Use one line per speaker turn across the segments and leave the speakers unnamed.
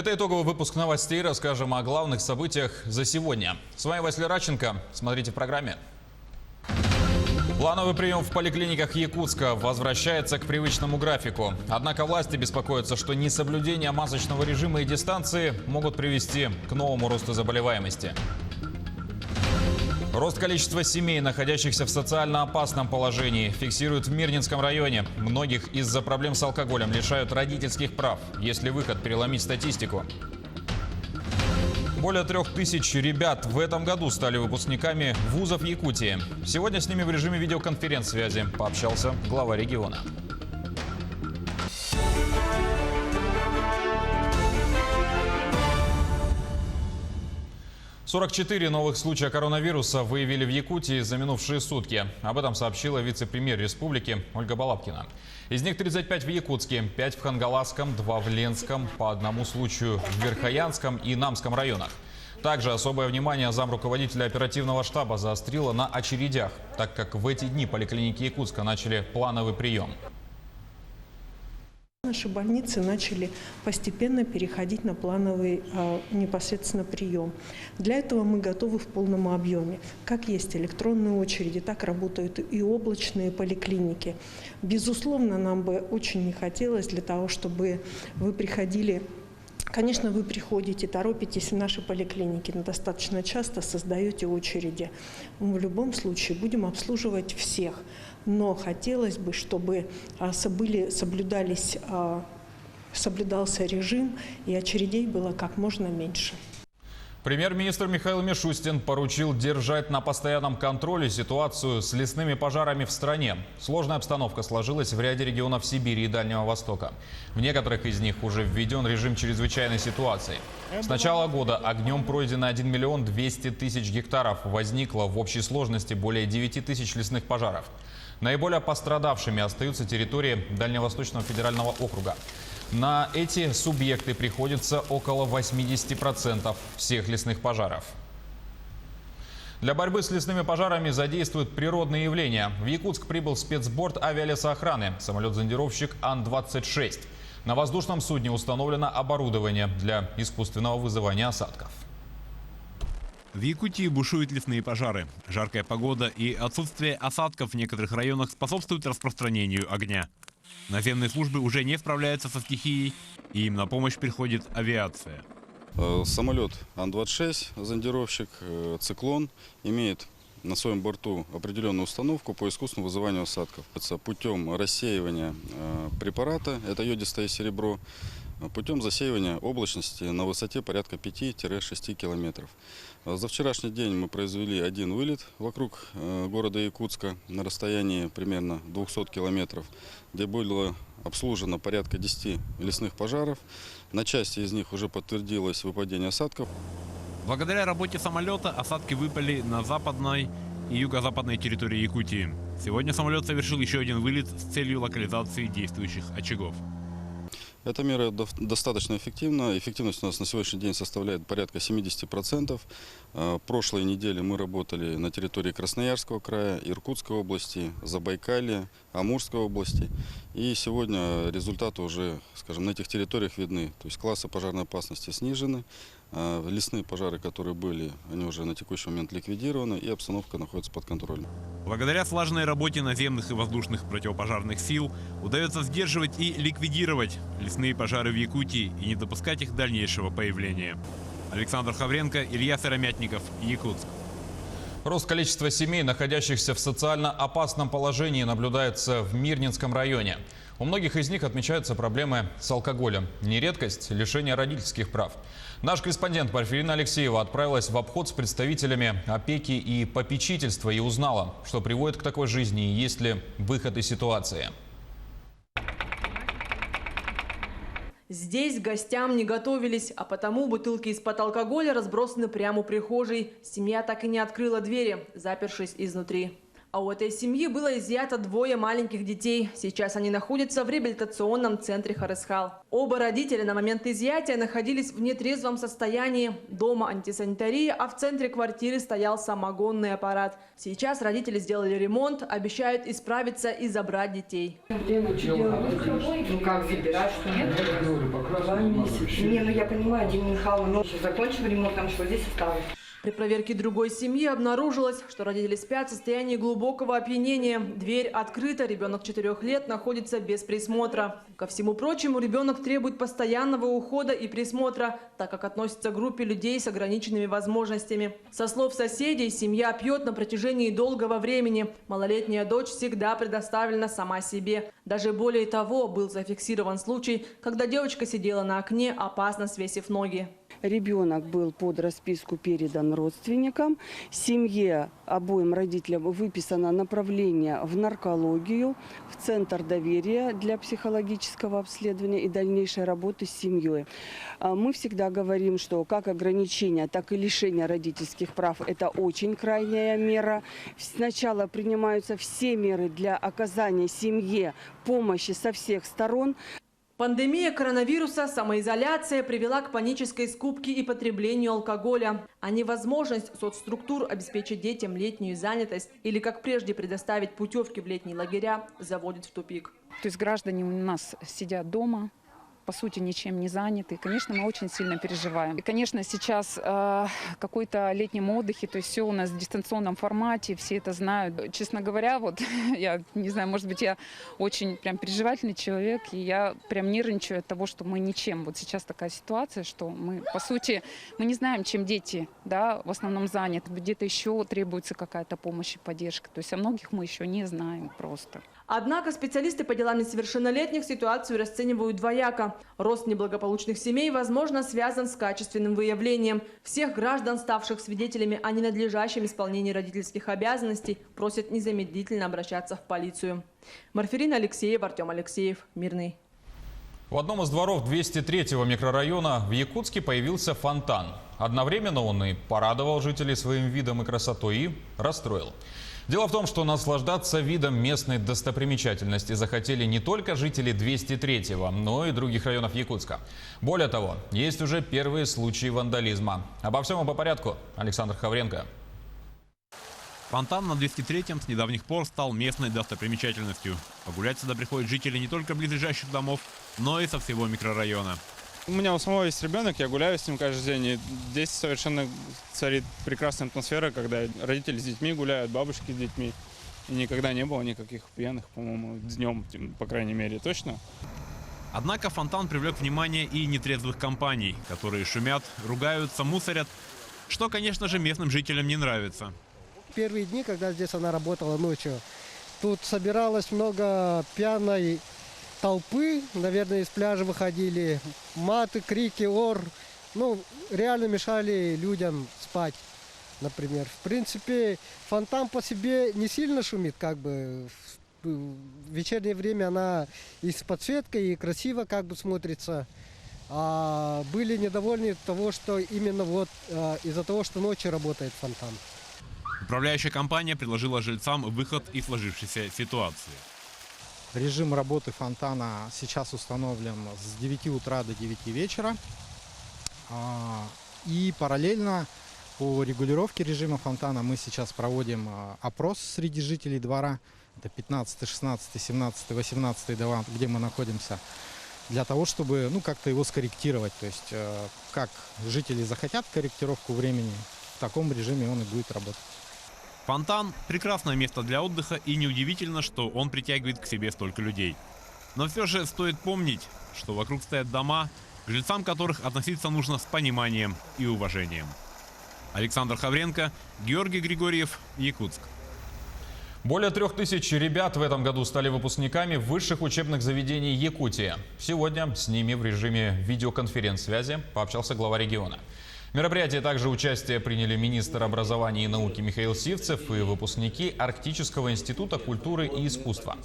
Это итоговый выпуск новостей. Расскажем о главных событиях за сегодня. С вами Василий Радченко. Смотрите в программе. Плановый прием в поликлиниках Якутска возвращается к привычному графику. Однако власти беспокоятся, что несоблюдение масочного режима и дистанции могут привести к новому росту заболеваемости. Рост количества семей, находящихся в социально опасном положении, фиксируют в Мирнинском районе. Многих из-за проблем с алкоголем лишают родительских прав. Есть ли выход переломить статистику? Более 3000 ребят в этом году стали выпускниками вузов Якутии. Сегодня с ними в режиме видеоконференц-связи пообщался глава региона. – 44 новых случая коронавируса выявили в Якутии за минувшие сутки. Об этом сообщила вице-премьер республики Ольга Балабкина. Из них 35 в Якутске, 5 в Хангаласском, 2 в Ленском, по одному случаю в Верхоянском и Намском районах. Также особое внимание замруководителя оперативного штаба заострила на очередях, так как в эти дни поликлиники Якутска начали плановый прием.
Наши больницы начали постепенно переходить на плановый непосредственно прием. Для этого мы готовы в полном объеме. Как есть электронные очереди, так работают и облачные поликлиники. Безусловно, нам бы очень не хотелось для того, чтобы вы приходили. Конечно, вы приходите, торопитесь в наши поликлиники, но достаточно часто создаете очереди. Мы в любом случае будем обслуживать всех, но хотелось бы, чтобы соблюдался режим и очередей было как можно меньше.
Премьер-министр Михаил Мишустин поручил держать на постоянном контроле ситуацию с лесными пожарами в стране. Сложная обстановка сложилась в ряде регионов Сибири и Дальнего Востока. В некоторых из них уже введен режим чрезвычайной ситуации. С начала года огнем пройдено 1 200 000 гектаров. Возникло в общей сложности более 9 тысяч лесных пожаров. Наиболее пострадавшими остаются территории Дальневосточного федерального округа. На эти субъекты приходится около 80% всех лесных пожаров. Для борьбы с лесными пожарами задействуют природные явления. В Якутск прибыл спецборд авиалесоохраны, самолет-зондировщик Ан-26. На воздушном судне установлено оборудование для искусственного вызывания осадков.
В Якутии бушуют лесные пожары. Жаркая погода и отсутствие осадков в некоторых районах способствуют распространению огня. Наземные службы уже не справляются со стихией, и им на помощь приходит авиация.
Самолет Ан-26, зондировщик «Циклон», имеет на своем борту определенную установку по искусственному вызыванию осадков. Путем рассеивания препарата, это йодистое серебро, путем засеивания облачности на высоте порядка 5-6 километров. За вчерашний день мы произвели один вылет вокруг города Якутска на расстоянии примерно 200 километров, где было обслужено порядка 10 лесных пожаров. На части из них уже подтвердилось выпадение осадков.
Благодаря работе самолета осадки выпали на западной и юго-западной территории Якутии. Сегодня самолет совершил еще один вылет с целью локализации действующих очагов.
Эта мера достаточно эффективна. Эффективность у нас на сегодняшний день составляет порядка 70%. Прошлой неделе мы работали на территории Красноярского края, Иркутской области, Забайкалья, Амурской области. И сегодня результаты уже, скажем, на этих территориях видны. То есть классы пожарной опасности снижены. Лесные пожары, которые были, они уже на текущий момент ликвидированы, и обстановка находится под контролем.
Благодаря слаженной работе наземных и воздушных противопожарных сил удается сдерживать и ликвидировать лесные пожары в Якутии и не допускать их дальнейшего появления. Александр Хавренко, Илья Сыромятников, Якутск.
Рост количества семей, находящихся в социально опасном положении, наблюдается в Мирнинском районе. У многих из них отмечаются проблемы с алкоголем. Не редкость – лишение родительских прав. Наш корреспондент Порфирина Алексеева отправилась в обход с представителями опеки и попечительства и узнала, что приводит к такой жизни и есть ли выход из ситуации.
Здесь к гостям не готовились, а потому бутылки из-под алкоголя разбросаны прямо у прихожей. Семья так и не открыла двери, запершись изнутри. А у этой семьи было изъято 2 маленьких детей. Сейчас они находятся в реабилитационном центре Харысхал. Оба родителя на момент изъятия находились в нетрезвом состоянии. Дома антисанитария, а в центре квартиры стоял самогонный аппарат. Сейчас родители сделали ремонт, обещают исправиться и забрать детей.
Ну как забирать, что нет? 2 месяца. Не, ну я понимаю, Дина Михайловна, но закончим ремонт, там что здесь осталось.
При проверке другой семьи обнаружилось, что родители спят в состоянии глубокого опьянения. Дверь открыта, ребенок 4 лет находится без присмотра. Ко всему прочему, ребенок требует постоянного ухода и присмотра, так как относится к группе людей с ограниченными возможностями. Со слов соседей, семья пьет на протяжении долгого времени. Малолетняя дочь всегда предоставлена сама себе. Даже более того, был зафиксирован случай, когда девочка сидела на окне, опасно свесив ноги.
Ребенок был под расписку передан родственникам. Семье, обоим родителям выписано направление в наркологию, в Центр доверия для психологического обследования и дальнейшей работы с семьей. Мы всегда говорим, что как ограничение, так и лишение родительских прав – это очень крайняя мера. Сначала принимаются все меры для оказания семье помощи со всех сторон.
Пандемия коронавируса, самоизоляция привела к панической скупке и потреблению алкоголя. А невозможность соцструктур обеспечить детям летнюю занятость или, как прежде, предоставить путевки в летние лагеря заводит в тупик.
То есть граждане у нас сидят дома, по сути, ничем не заняты. И, конечно, мы очень сильно переживаем. И, конечно, сейчас какой-то летнем отдыхе, то есть все у нас в дистанционном формате, все это знают. Честно говоря, вот я не знаю, может быть, я очень прям переживательный человек, и я прям нервничаю от того, что мы ничем. Вот сейчас такая ситуация, что мы, по сути, мы не знаем, чем дети, да, в основном заняты. Где-то еще требуется какая-то помощь и поддержка. То есть о многих мы еще не знаем просто.
Однако специалисты по делам несовершеннолетних ситуацию расценивают двояко. Рост неблагополучных семей, возможно, связан с качественным выявлением. Всех граждан, ставших свидетелями о ненадлежащем исполнении родительских обязанностей, просят незамедлительно обращаться в полицию. Марферина Алексеева, Артем Алексеев, Мирный.
В одном из дворов 203-го микрорайона в Якутске появился фонтан. Одновременно он и порадовал жителей своим видом и красотой, и расстроил. Дело в том, что наслаждаться видом местной достопримечательности захотели не только жители 203-го, но и других районов Якутска. Более того, есть уже первые случаи вандализма. Обо всем и по порядку. Александр Хавренко.
Фонтан на 203-м с недавних пор стал местной достопримечательностью. Погулять сюда приходят жители не только близлежащих домов, но и со всего микрорайона.
У меня у самого есть ребенок, я гуляю с ним каждый день. И здесь совершенно царит прекрасная атмосфера, когда родители с детьми гуляют, бабушки с детьми. И никогда не было никаких пьяных, по-моему, днем, по крайней мере, точно.
Однако фонтан привлек внимание и нетрезвых компаний, которые шумят, ругаются, мусорят, что, конечно же, местным жителям не нравится.
Первые дни, когда здесь она работала ночью, тут собиралось много пьяной толпы, наверное, из пляжа выходили, маты, крики, ор, ну, реально мешали людям спать, например. В принципе, фонтан по себе не сильно шумит, как бы, в вечернее время она и с подсветкой, и красиво как бы смотрится. А были недовольны того, что именно вот из-за того, что ночью работает фонтан.
Управляющая компания предложила жильцам выход из сложившейся ситуации.
Режим работы фонтана сейчас установлен с 9 утра до 9 вечера. И параллельно по регулировке режима фонтана мы сейчас проводим опрос среди жителей двора. Это 15, 16, 17, 18 дома, где мы находимся. Для того, чтобы как-то его скорректировать. То есть как жители захотят корректировку времени, в таком режиме он и будет работать.
Фонтан – прекрасное место для отдыха, и неудивительно, что он притягивает к себе столько людей. Но все же стоит помнить, что вокруг стоят дома, к жильцам которых относиться нужно с пониманием и уважением. Александр Хавренко, Георгий Григорьев, Якутск.
Более 3000 ребят в этом году стали выпускниками высших учебных заведений Якутии. Сегодня с ними в режиме видеоконференц-связи пообщался глава региона. В мероприятии также участие приняли министр образования и науки Михаил Сивцев и выпускники Арктического института культуры и искусства.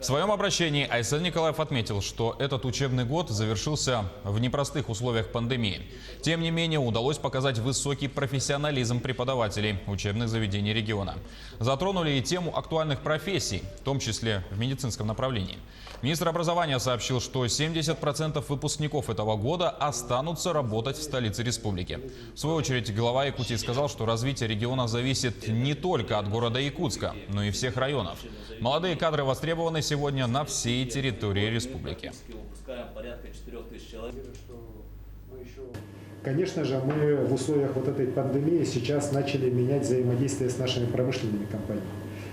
В своем обращении Айсен Николаев отметил, что этот учебный год завершился в непростых условиях пандемии. Тем не менее, удалось показать высокий профессионализм преподавателей учебных заведений региона. Затронули и тему актуальных профессий, в том числе в медицинском направлении. Министр образования сообщил, что 70% выпускников этого года останутся работать в столице республики. В свою очередь, глава Якутии сказал, что развитие региона зависит не только от города Якутска, но и всех районов. Молодые кадры востребованы сегодня на всей территории республики.
Конечно же, мы в условиях вот этой пандемии сейчас начали менять взаимодействие с нашими промышленными компаниями.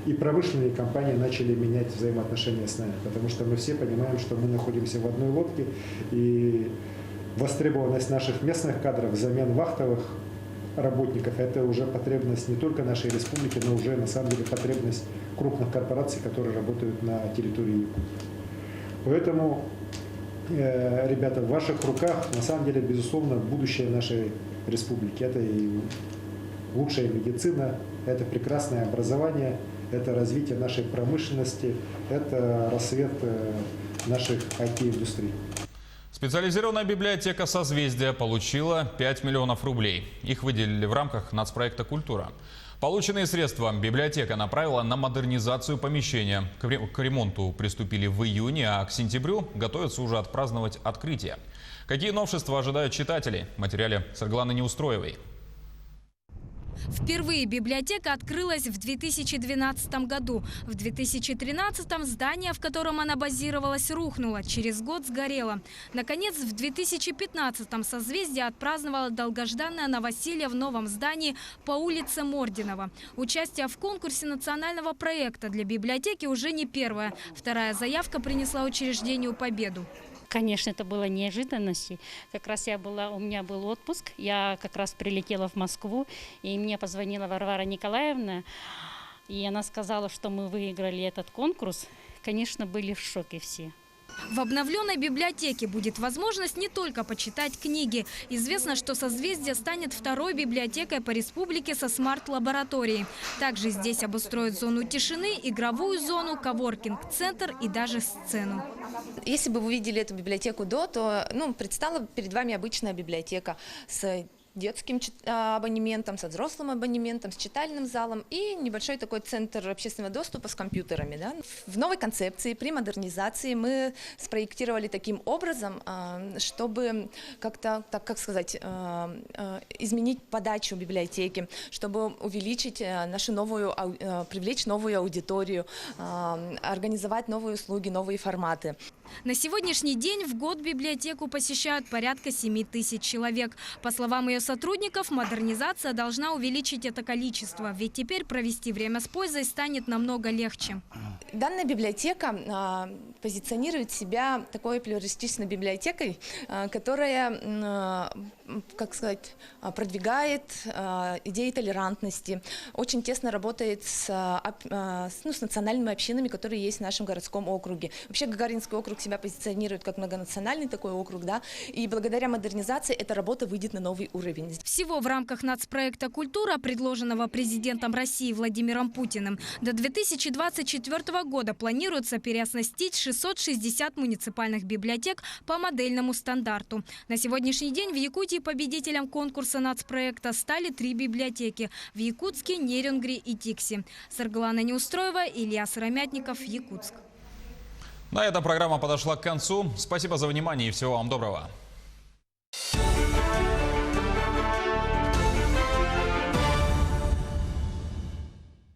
И промышленные компании начали менять взаимоотношения с нами, потому что мы все понимаем, что мы находимся в одной лодке, и востребованность наших местных кадров взамен вахтовых работников – это уже потребность не только нашей республики, но уже на самом деле потребность крупных корпораций, которые работают на территории Якутии. Поэтому, ребята, в ваших руках на самом деле, безусловно, будущее нашей республики. Это и лучшая медицина, это прекрасное образование, это развитие нашей промышленности, это рассвет наших IT-индустрий.
Специализированная библиотека «Созвездие» получила 5 миллионов рублей. Их выделили в рамках нацпроекта «Культура». Полученные средства библиотека направила на модернизацию помещения. К ремонту приступили в июне, а к сентябрю готовятся уже отпраздновать открытие. Какие новшества ожидают читателей? В материале Светланы Неустроевой.
Впервые библиотека открылась в 2012 году. В 2013 здание, в котором она базировалась, рухнуло. Через год сгорело. Наконец, в 2015 «Созвездие» отпраздновало долгожданное новоселье в новом здании по улице Мординова. Участие в конкурсе национального проекта для библиотеки уже не первое. Вторая заявка принесла учреждению победу.
Конечно, это было неожиданностью. Как раз у меня был отпуск, я как раз прилетела в Москву, и мне позвонила Варвара Николаевна, и она сказала, что мы выиграли этот конкурс. Конечно, были в шоке все.
В обновленной библиотеке будет возможность не только почитать книги. Известно, что «Созвездие» станет второй библиотекой по республике со смарт-лабораторией. Также здесь обустроят зону тишины, игровую зону, коворкинг-центр и даже сцену.
Если бы вы видели эту библиотеку то предстала перед вами обычная библиотека с детским абонементом, со взрослым абонементом, с читальным залом и небольшой такой центр общественного доступа с компьютерами. Да? В новой концепции при модернизации мы спроектировали таким образом, чтобы как-то, изменить подачу библиотеки, чтобы увеличить привлечь новую аудиторию, организовать новые услуги, новые форматы.
На сегодняшний день в год библиотеку посещают порядка 7 тысяч человек. По словам ее сотрудников, модернизация должна увеличить это количество, ведь теперь провести время с пользой станет намного легче.
Данная библиотека позиционирует себя такой плюристичной библиотекой, которая, продвигает идеи толерантности, очень тесно работает с национальными общинами, которые есть в нашем городском округе. Вообще Гагаринский округ себя позиционирует как многонациональный такой округ, да, и благодаря модернизации эта работа выйдет на новый уровень.
Всего в рамках нацпроекта «Культура», предложенного президентом России Владимиром Путиным, до 2024 года планируется переоснастить 660 муниципальных библиотек по модельному стандарту. На сегодняшний день в Якутии победителем конкурса нацпроекта стали 3 библиотеки – в Якутске, Нерюнгри и Тикси. Светлана Неустроева, Илья Сыромятников, Якутск.
На этом программа подошла к концу. Спасибо за внимание и всего вам доброго.